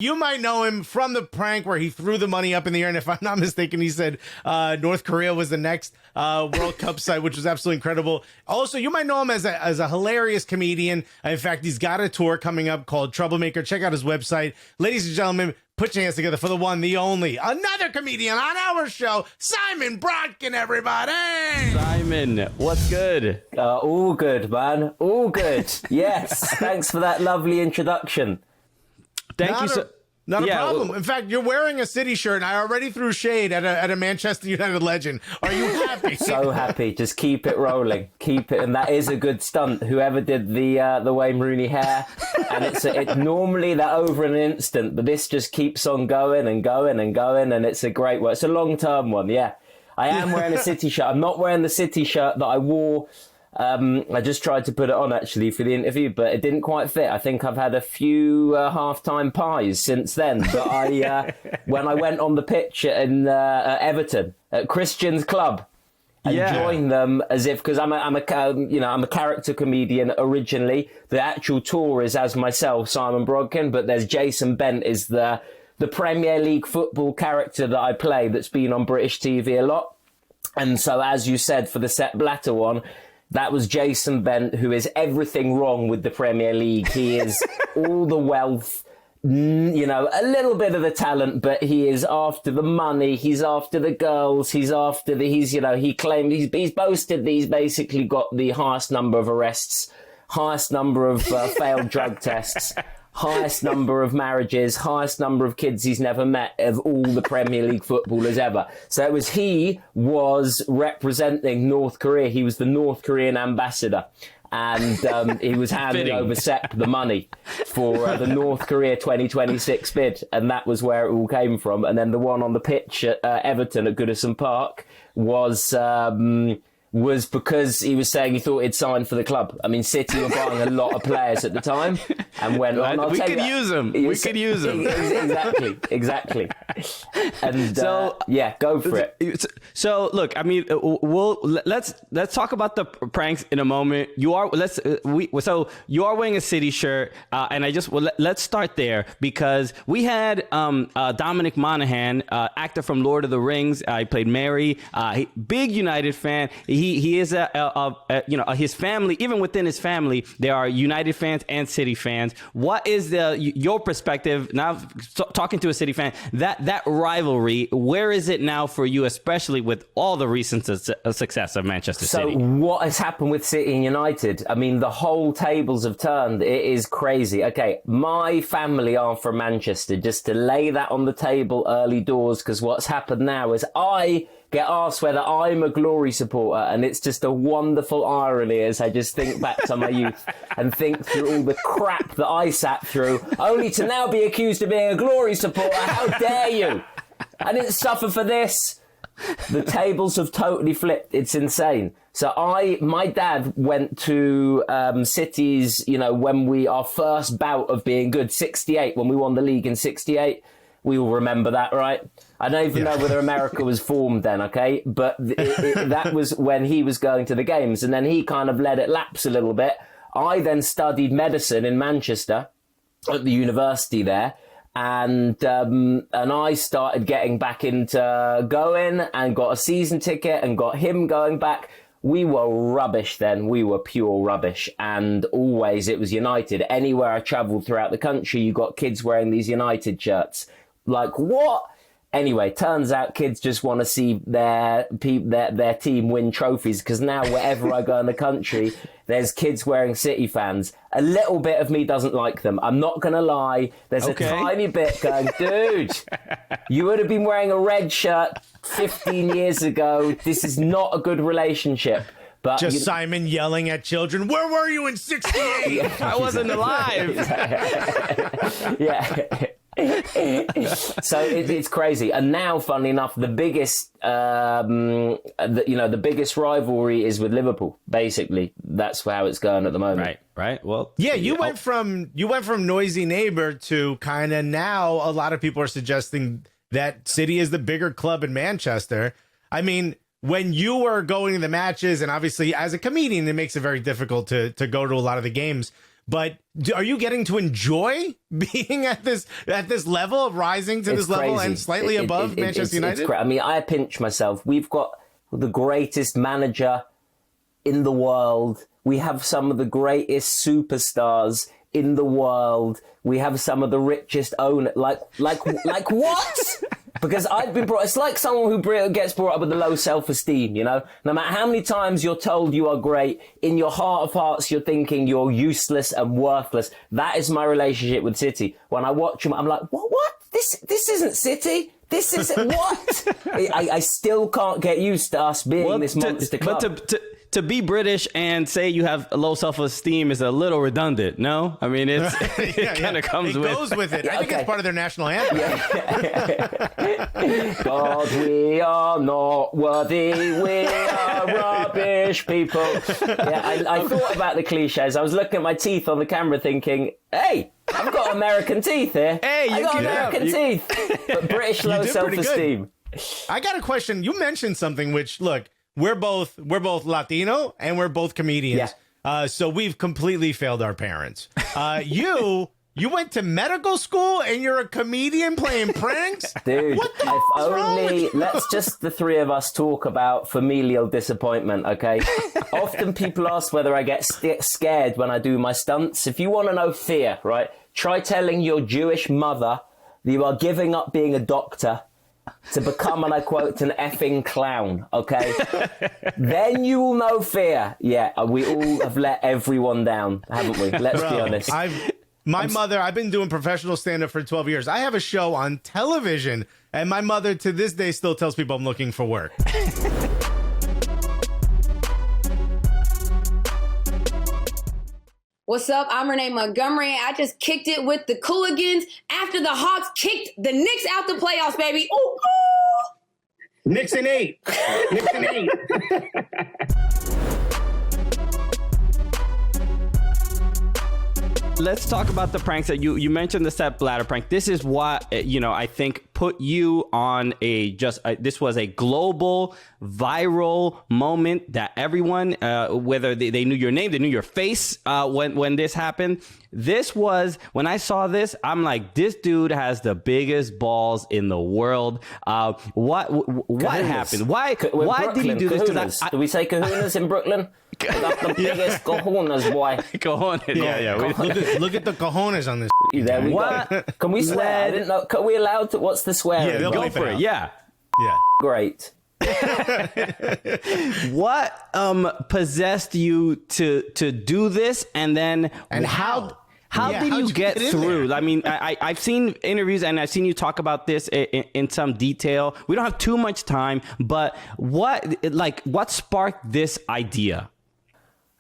You might know him from the prank where he threw the money up in the air, and if I'm not mistaken, he said North Korea was the next World Cup site, which was absolutely incredible. Also, you might know him as a hilarious comedian. In fact, he's got a tour coming up called Troublemaker. Check out his website. Ladies and gentlemen, put your hands together for the one, the only, another comedian on our show, Simon Brodkin, everybody! Simon, what's good? All good, man. All good. Yes. Thanks for that lovely introduction. Thank you so Not a problem. In fact, you're wearing a City shirt, and I already threw shade at a Manchester United legend. Are you happy? So happy. Just keep it rolling. Keep it. And that is a good stunt. Whoever did the Wayne Rooney hair. And it's normally that over in an instant, but this just keeps on going and going and going. And it's a great one. It's a long-term one, yeah. I am wearing a City shirt. I'm not wearing the City shirt that I wore. I just tried to put it on actually for the interview, but it didn't quite fit. I think I've had a few half-time pies since then. But when I went on the pitch at Everton at Christian's club and joined them as if, because I'm a character comedian originally. The actual tour is as myself, Simon Brodkin, but there's Jason Bent is the Premier League football character that I play that's been on British TV a lot. And so, as you said, for the Sepp Blatter one, that was Jason Bent, who is everything wrong with the Premier League. He is all the wealth, a little bit of the talent, but he is after the money. He's after the girls. He's after he claimed he's boasted that he's basically got the highest number of arrests, highest number of failed drug tests, highest number of marriages, highest number of kids he's never met of all the Premier League footballers ever. So he was representing North Korea. He was the North Korean ambassador. And he was handing over Sepp the money for the North Korea 2026 bid. And that was where it all came from. And then the one on the pitch at Everton at Goodison Park was because he was saying he thought he'd signed for the club. I mean, City were buying a lot of players at the time and went on. We could use them. Exactly. And go for it. So look, I mean, let's talk about the pranks in a moment. You are wearing a City shirt, and let's start there because we had Dominic Monaghan, actor from Lord of the Rings. He played Merry, big United fan. He is his family, even within his family, there are United fans and City fans. What is your perspective now, talking to a City fan, that rivalry, where is it now for you, especially with all the recent success of Manchester City? So what has happened with City and United? I mean, the whole tables have turned. It is crazy. Okay, my family are from Manchester, just to lay that on the table early doors, because what's happened now is I get asked whether I'm a Glory supporter, and it's just a wonderful irony as I just think back to my youth and think through all the crap that I sat through, only to now be accused of being a Glory supporter. How dare you? I didn't suffer for this. The tables have totally flipped. It's insane. So my dad went to City's, when our first bout of being good, 68, when we won the league in 68. We all remember that, right? I don't even know whether America was formed then, okay? But that was when he was going to the games, and then he kind of let it lapse a little bit. I then studied medicine in Manchester at the university there, and I started getting back into going and got a season ticket and got him going back. We were rubbish then. We were pure rubbish. And always it was United. Anywhere I travelled throughout the country, you got kids wearing these United shirts. Like, what? Anyway, turns out kids just want to see their team win trophies, because now wherever I go in the country, there's kids wearing City fans. A little bit of me doesn't like them. I'm not going to lie. There's a tiny bit going, dude, you would have been wearing a red shirt 15 years ago. This is not a good relationship. But Simon yelling at children, where were you in 68? I wasn't alive. Yeah. So it's crazy. And now, funnily enough, the biggest rivalry is with Liverpool. Basically, that's how it's going at the moment. Right. Well, yeah, you went from noisy neighbor to kind of, now a lot of people are suggesting that City is the bigger club in Manchester. I mean, when you were going to the matches, and obviously as a comedian, it makes it very difficult to go to a lot of the games. But are you getting to enjoy being at this level, rising to this level and slightly above Manchester United? I mean, I pinch myself. We've got the greatest manager in the world. We have some of the greatest superstars in the world. We have some of the richest owners. Like what? Because I've been brought. It's like someone who gets brought up with a low self-esteem. You know, no matter how many times you're told you are great, in your heart of hearts, you're thinking you're useless and worthless. That is my relationship with City. When I watch them, I'm like, what? This isn't City. This isn't what? I still can't get used to us being this monster club. But to be British and say you have a low self-esteem is a little redundant, no? I mean, it kind of comes with it. It goes with it. I think it's part of their national anthem. God, we are not worthy. We are rubbish people. Yeah, I thought about the cliches. I was looking at my teeth on the camera thinking, hey, I've got American teeth here. Hey, I got American teeth. But British low self-esteem. I got a question. You mentioned something which, look, we're both Latino and we're both comedians. Yeah. So we've completely failed our parents. You went to medical school and you're a comedian playing pranks? Dude, what the wrong with you? Let's just the three of us talk about familial disappointment, okay? Often people ask whether I get scared when I do my stunts. If you want to know fear, right, try telling your Jewish mother that you are giving up being a doctor to become, and I quote, an effing clown, okay? Then you will know fear. Yeah, we all have let everyone down, haven't we? Let's be honest. I've been doing professional stand-up for 12 years. I have a show on television, and my mother to this day still tells people I'm looking for work. What's up? I'm Renee Montgomery. I just kicked it with the Cooligans after the Hawks kicked the Knicks out the playoffs, baby. Ooh, ooh. Knicks in 8. Knicks in 8. Let's talk about the pranks that you mentioned, the Sepp Blatter prank. This is what, I think put you on this was a global viral moment that everyone, whether they knew your name, they knew your face when this happened. This was, when I saw this, I'm like, this dude has the biggest balls in the world. What happened? Why did he do this? Do we say kahunas in Brooklyn? Got the biggest cojones, boy. Cojones, yeah. Look at the cojones on this. There we go. Can we swear? I didn't know. Are we allowed to? What's the swearing? Yeah, go for it. Yeah. Great. What possessed you to do this, and how did you get through? I mean, I've seen interviews and I've seen you talk about this in some detail. We don't have too much time, but what sparked this idea?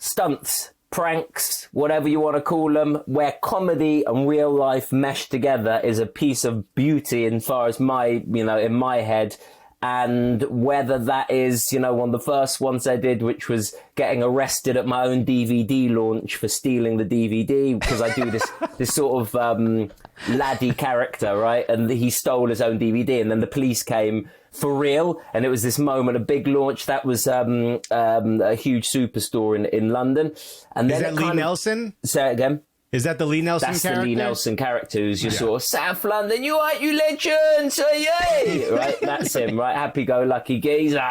Stunts, pranks, whatever you want to call them, where comedy and real life mesh together is a piece of beauty as far as in my head. And whether that is, one of the first ones I did, which was getting arrested at my own DVD launch for stealing the DVD, because I do this sort of laddie character, right? And he stole his own DVD, and then the police came for real, and it was this moment, a big launch. That was a huge superstore in London. And then is that Lee Nelson? Say it again. Is that the Lee Nelson character? That's the Lee Nelson character who's your sort of South London, you legend, so yay! Right, that's him, right? Happy-go-lucky geezer.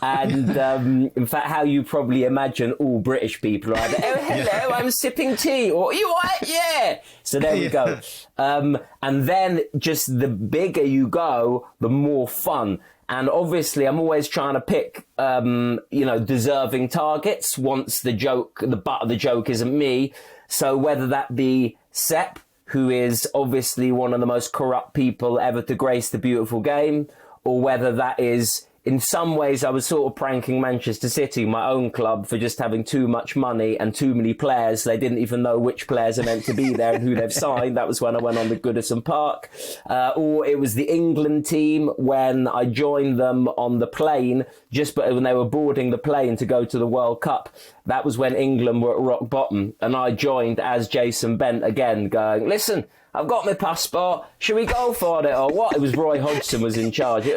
And in fact, how you probably imagine all British people are either, oh, hello, I'm sipping tea, or you all right? Yeah! So there we go. And then just the bigger you go, the more fun. And obviously, I'm always trying to pick, deserving targets once the butt of the joke isn't me. So whether that be Sepp, who is obviously one of the most corrupt people ever to grace the beautiful game, or whether that is, in some ways, I was sort of pranking Manchester City, my own club, for just having too much money and too many players. They didn't even know which players are meant to be there and who they've signed. That was when I went on the Goodison Park. Or it was the England team when I joined them on the plane, when they were boarding the plane to go to the World Cup. That was when England were at rock bottom. And I joined as Jason Bent again, going, listen, I've got my passport. Should we go for it or what? It was Roy Hodgson was in charge.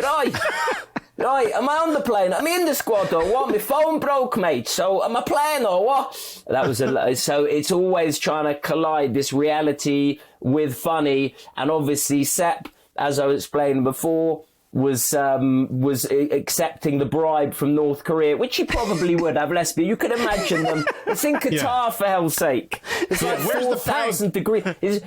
Right, am I on the plane? Am I in the squad or what? My phone broke, mate. So am I playing or what? That was so it's always trying to collide this reality with funny, and obviously Sepp, as I was explaining before, was accepting the bribe from North Korea, which he probably would have, let's be. You can imagine them. It's in Qatar, for hell's sake. It's like 4,000 degrees. Where's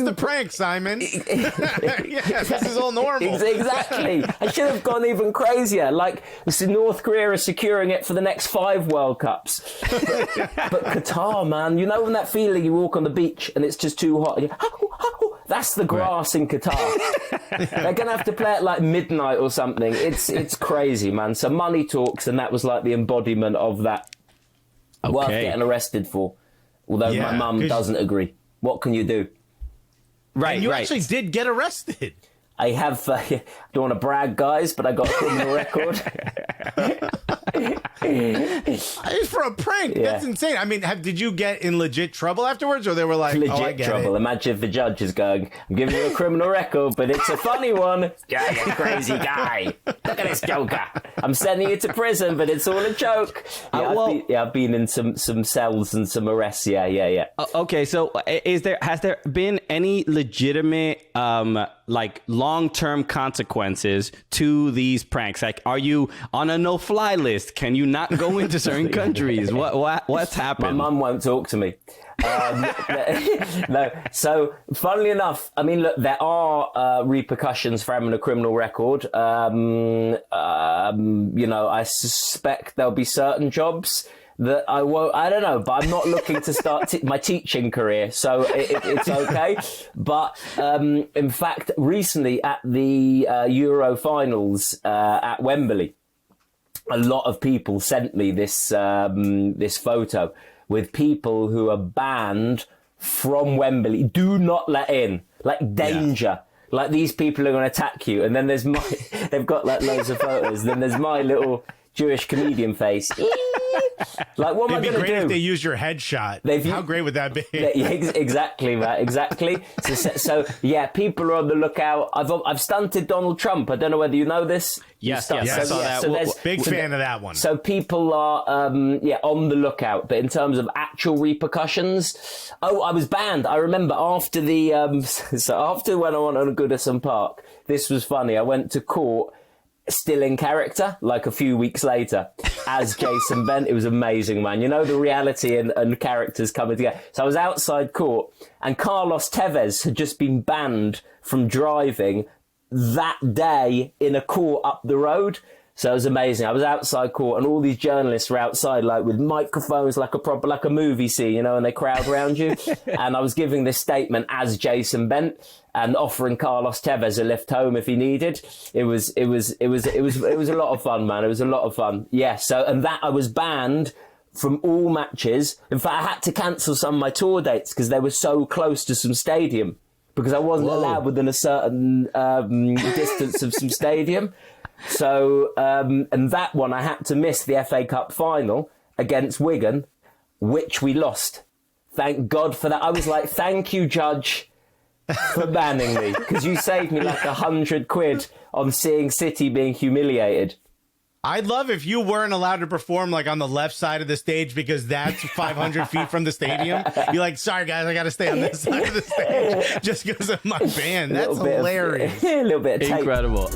the prank, Simon? This is all normal. Exactly. I should have gone even crazier. Like, North Korea is securing it for the next 5 World Cups. But Qatar, man, you know when that feeling you walk on the beach and it's just too hot? And that's the grass in Qatar. They're going to have to play it like midnight or something. It's crazy, man. So money talks, and that was like the embodiment of that. Okay. Worth getting arrested for. Although my mum doesn't agree. What can you do? Right, and you actually did get arrested. I have, I don't want to brag, guys, but I got a criminal record. It's for a prank. Yeah. That's insane. I mean, did you get in legit trouble afterwards, or they were like, Legit "Oh, I get trouble. it"? Imagine if the judge is going, "I'm giving you a criminal record, but it's a funny one. Yeah, you crazy guy. Look at this joker. I'm sending you to prison, but it's all a joke." Yeah, I've been in some cells and some arrests. Yeah. Okay, so has there been any legitimate like long-term consequences to these pranks? Like, are you on a no-fly list? Can you not go into certain countries? What's happened? My mum won't talk to me. No. So, funnily enough, I mean, look, there are repercussions for having a criminal record. You know, I suspect there'll be certain jobs that I won't, I don't know, but I'm not looking to start my teaching career, so it's okay. But in fact, recently at the Euro finals at Wembley, a lot of people sent me this this photo with people who are banned from Wembley. Do not let in, like danger. Yeah. Like, these people are going to attack you. And then there's they've got like loads of photos. Then there's my little Jewish comedian face. Like, what am I going to do? It'd be great if they use your headshot. How great would that be? Yeah, exactly, Matt. Exactly. So yeah, people are on the lookout. I've stunted Donald Trump. I don't know whether you know this. Yes, I saw that. So big fan of that one. So people are on the lookout. But in terms of actual repercussions, I was banned. I remember after the after when I went on Goodison Park, this was funny. I went to court, still in character, like a few weeks later, as Jason Bent. It was amazing, man. You know, the reality and characters coming together. So I was outside court, and Carlos Tevez had just been banned from driving that day in a court up the road. So it was amazing. I was outside court, and all these journalists were outside, like with microphones, like a movie scene, you know, and they crowd around you. And I was giving this statement as Jason Bent and offering Carlos Tevez a lift home if he needed. It was a lot of fun, man. It was a lot of fun. Yeah. So, and that I was banned from all matches. In fact, I had to cancel some of my tour dates because they were so close to some stadium, because I wasn't allowed within a certain distance of some stadium. So, and that one I had to miss the FA Cup final against Wigan, which we lost. Thank God for that. I was like, thank you, judge, for banning me, because you saved me like £100 on seeing City being humiliated. I'd love if you weren't allowed to perform like on the left side of the stage, because that's 500 feet from the stadium. You're like, sorry guys, I got to stay on this side of the stage just because of my band. That's hilarious. A little bit of tape. Incredible.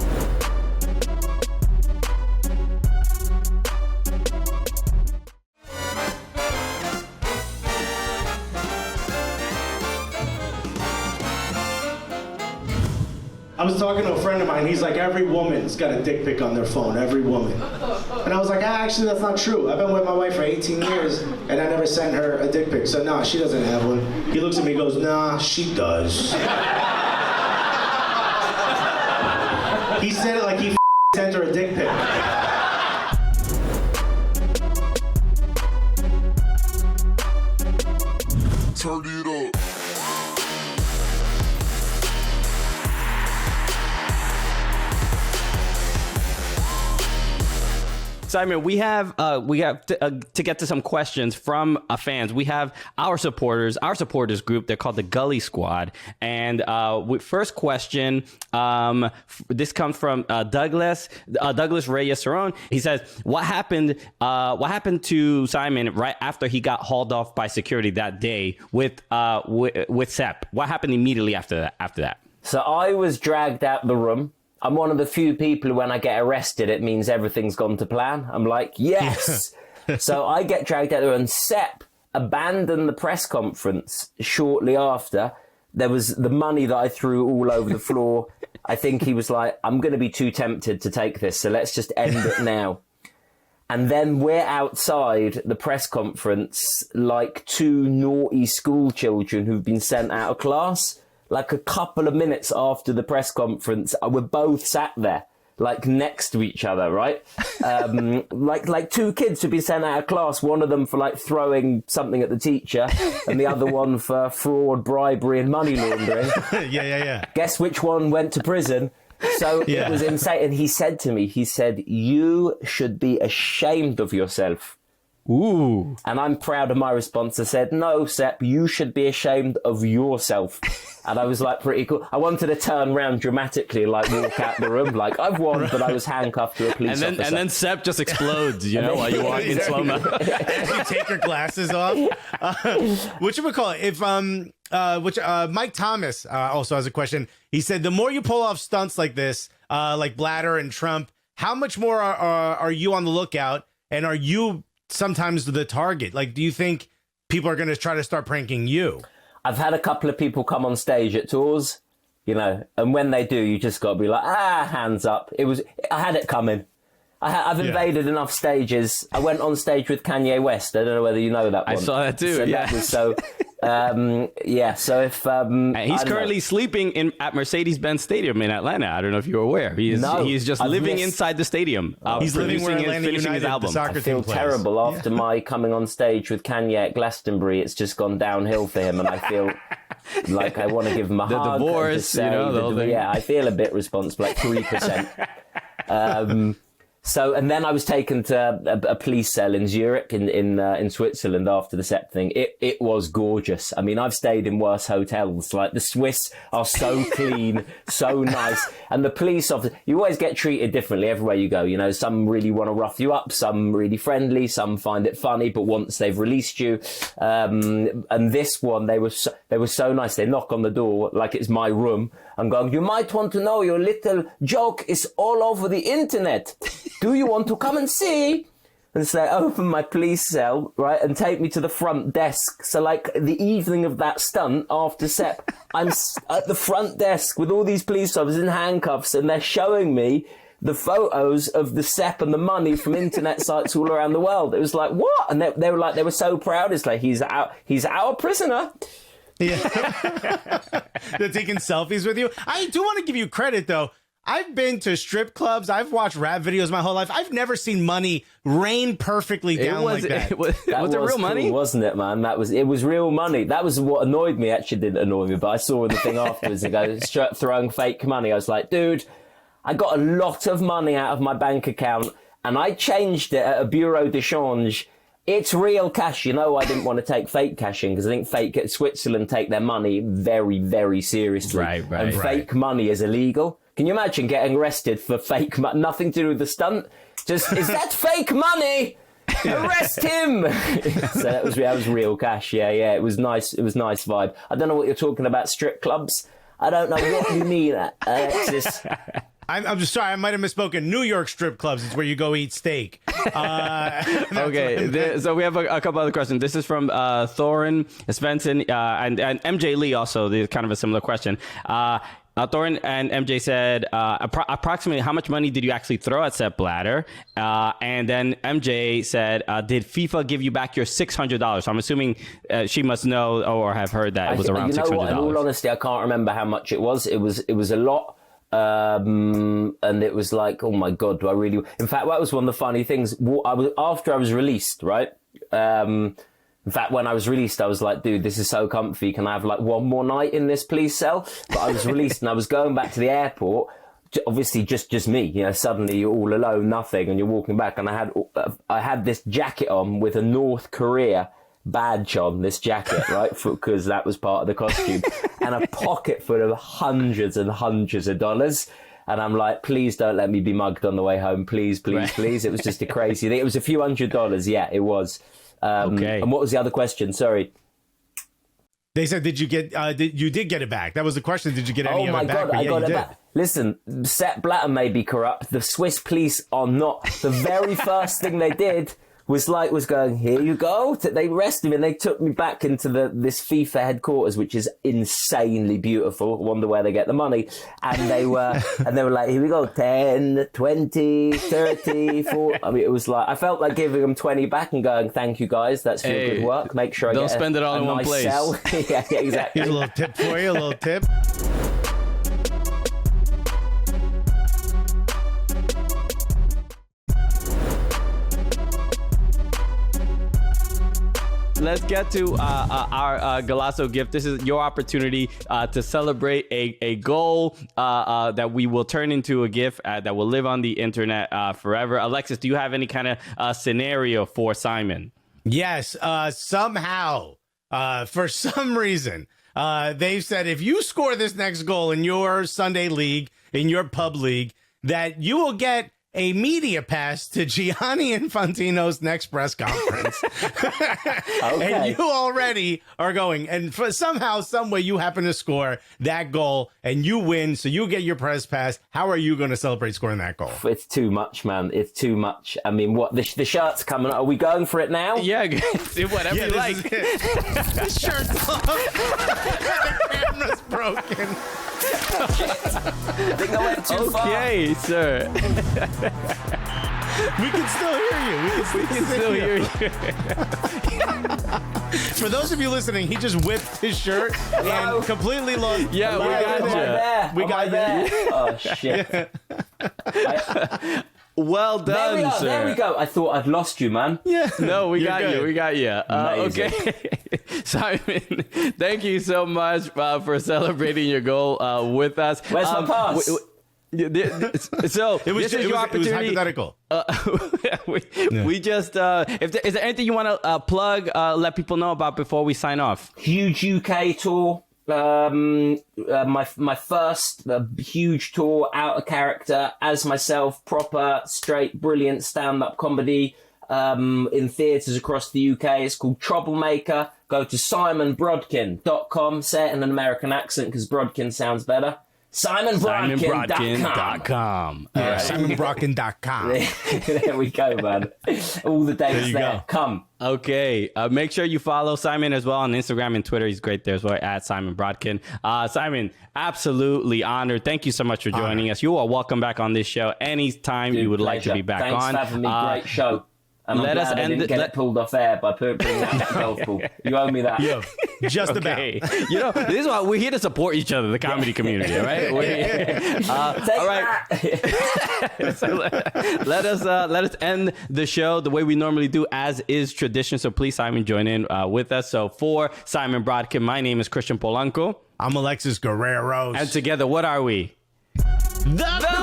I was talking to a friend of mine. He's like, every woman's got a dick pic on their phone, every woman. And I was like, actually, that's not true. I've been with my wife for 18 years, and I never sent her a dick pic. So, nah, she doesn't have one. He looks at me and goes, nah, she does. He said it like he sent her a dick pic. Turn it up. Simon, we have to get to some questions from fans. We have our supporters group. They're called the Gully Squad. And first question, this comes from Douglas Reyes Cerrone. He says, what happened to Simon right after he got hauled off by security that day with Sepp? What happened immediately after that? So I was dragged out the room. I'm one of the few people who, when I get arrested, it means everything's gone to plan. I'm like, yes. So I get dragged out there, and Sepp abandoned the press conference shortly after. There was the money that I threw all over the floor. I think he was like, I'm going to be too tempted to take this, so let's just end it now. And then we're outside the press conference like two naughty school children who've been sent out of class. Like a couple of minutes after the press conference, we're both sat there, like next to each other, right? Like two kids who've been sent out of class, one of them for like throwing something at the teacher and the other one for fraud, bribery and money laundering. Yeah. Guess which one went to prison? So it was insane. And he said to me, you should be ashamed of yourself. Ooh. And I'm proud of my response. I said, no, Sepp, you should be ashamed of yourself. And I was like, pretty cool. I wanted to turn around dramatically, like walk out the room, like I've won, but I was handcuffed to a police officer. And then Sepp just explodes, while you walk in slow-mo. As you take your glasses off. What you would call it? If Mike Thomas also has a question. He said, the more you pull off stunts like this, like Blatter and Trump, how much more are you on the lookout? And are you sometimes the target? Like, do you think people are going to try to start pranking you? I've had a couple of people come on stage at tours, and when they do, you just got to be like, hands up. I had it coming. I've invaded enough stages. I went on stage with Kanye West. I don't know whether you know that one. I saw that too. So yeah. That was so. So if he's currently sleeping at Mercedes-Benz Stadium in Atlanta. I don't know if you're aware. He's just living inside the stadium. He's living where Atlanta finishing United, his album. the soccer I feel team plays. terrible after my coming on stage with Kanye at Glastonbury. It's just gone downhill for him, and I feel like I want to give him a hug. Divorce, the whole thing. Yeah, I feel a bit responsible, like 3%. So, and then I was taken to a police cell in Zurich in Switzerland after the Sepp thing. It was gorgeous. I mean, I've stayed in worse hotels. Like, the Swiss are so clean, so nice. And the police officer, you always get treated differently everywhere you go. Some really want to rough you up, some really friendly, some find it funny, but once they've released you, and this one, they were so nice. They knock on the door like it's my room. I'm going, you might want to know your little joke is all over the internet. Do you want to come and see? And so they open my police cell, right, and take me to the front desk. So, like, the evening of that stunt after Sepp, I'm at the front desk with all these police officers in handcuffs, and they're showing me the photos of the Sepp and the money from internet sites all around the world. It was like, what? And they were so proud. It's like, he's our prisoner. Yeah. They're taking selfies with you. I do want to give you credit, though. I've been to strip clubs. I've watched rap videos my whole life. I've never seen money rain perfectly down like that. Was it real cool, money? Wasn't it, man? It was real money. That was what annoyed me. Actually, didn't annoy me, but I saw the thing afterwards. The guy throwing fake money. I was like, dude, I got a lot of money out of my bank account, and I changed it at a bureau de change. It's real cash. I didn't want to take fake cash in because I think Switzerland take their money very, very seriously. Right. And fake money is illegal. Can you imagine getting arrested for fake money? Nothing to do with the stunt. Just, is that fake money? Arrest him! So that was real cash. Yeah. It was nice. It was nice vibe. I don't know what you're talking about, strip clubs. I don't know what you mean, Alexis. I'm just sorry. I might have misspoken. New York strip clubs is where you go eat steak. Okay, so we have a couple other questions. This is from Thorin Svensson and MJ Lee also. There's kind of a similar question. Thorin and MJ said, approximately how much money did you actually throw at Sepp Blatter? And then MJ said, did FIFA give you back your $600? So I'm assuming she must know or have heard that it was around $600. What? In all honesty, I can't remember how much it was. It was a lot. And it was like, oh my God, do I really? In fact, that was one of the funny things. After I was released, right? In fact, when I was released, I was like, dude, this is so comfy. Can I have like one more night in this police cell? But I was released and I was going back to the airport obviously just me, you know, suddenly you're all alone, nothing, and you're walking back, and I had this jacket on with a North Korea badge on, this jacket, right, because that was part of the costume, and a pocket full of hundreds and hundreds of dollars. And I'm like, please don't let me be mugged on the way home, please, please. It was just a crazy thing. It was a few $100s, yeah, it was. Okay. And what was the other question? Sorry. They said, did you get? You did get it back? That was the question. Did you get any of it back? Oh my God, I got it back. Listen, Sepp Blatter may be corrupt. The Swiss police are not. The very first thing they did was going, here you go. They arrested me and they took me back into this FIFA headquarters, which is insanely beautiful. I wonder where they get the money. And they were like, here we go, 10, 20, 30, 40. I mean, it was like, I felt like giving them 20 back and going, thank you guys, that's your good work. Make sure I don't get spend it all in one place. Yeah, exactly. Here's a little tip for you, a little tip. Let's get to our Golazo gift. This is your opportunity to celebrate a goal that we will turn into a gift that will live on the internet forever. Alexis, do you have any kind of scenario for Simon? Yes. Somehow, for some reason, they've said if you score this next goal in your Sunday league, in your pub league, that you will get a media pass to Gianni Infantino's next press conference. Okay. And you already are going. And somehow, some way, you happen to score that goal and you win. So you get your press pass. How are you going to celebrate scoring that goal? It's too much, man. It's too much. I mean, what the shirt's coming. Are we going for it now? Yeah, whatever you like. The shirt's off. The camera's broken. I think I went too far. Okay, sir. We can still hear you. We can still hear you. For those of you listening, he just whipped his shirt and completely lost. Yeah, we got you. We got you. Oh, shit. Well done, sir. There we go. I thought I'd lost you, man. Yeah. No, we got good. you. We got you. Okay. Simon, thank you so much for celebrating your goal with us. Where's my pass? So this is your opportunity. It was hypothetical. We just, is there anything you want to plug, let people know about before we sign off? Huge UK tour. My first huge tour, out of character as myself, proper, straight, brilliant stand-up comedy in theatres across the UK. It's called Troublemaker. Go to simonbrodkin.com. Say it in an American accent because Brodkin sounds better. SimonBrodkin.com. SimonBrodkin.com. There we go, man. All the dates there. Come. Okay. Make sure you follow Simon as well on Instagram and Twitter. He's great there as well, at Simon Brodkin. Simon, absolutely honored. Thank you so much for joining us. You are welcome back on this show anytime you would like to be back Thanks on. Thanks for having me. Great show. And I'm glad I didn't get it pulled off air by putting that golf ball. You owe me that. Yeah, just about. You know, this is why we're here to support each other, the comedy community, all right? All right. So let us end the show the way we normally do, as is tradition. So please, Simon, join in with us. So for Simon Brodkin, my name is Christian Polanco. I'm Alexis Guerrero. And together, what are we? The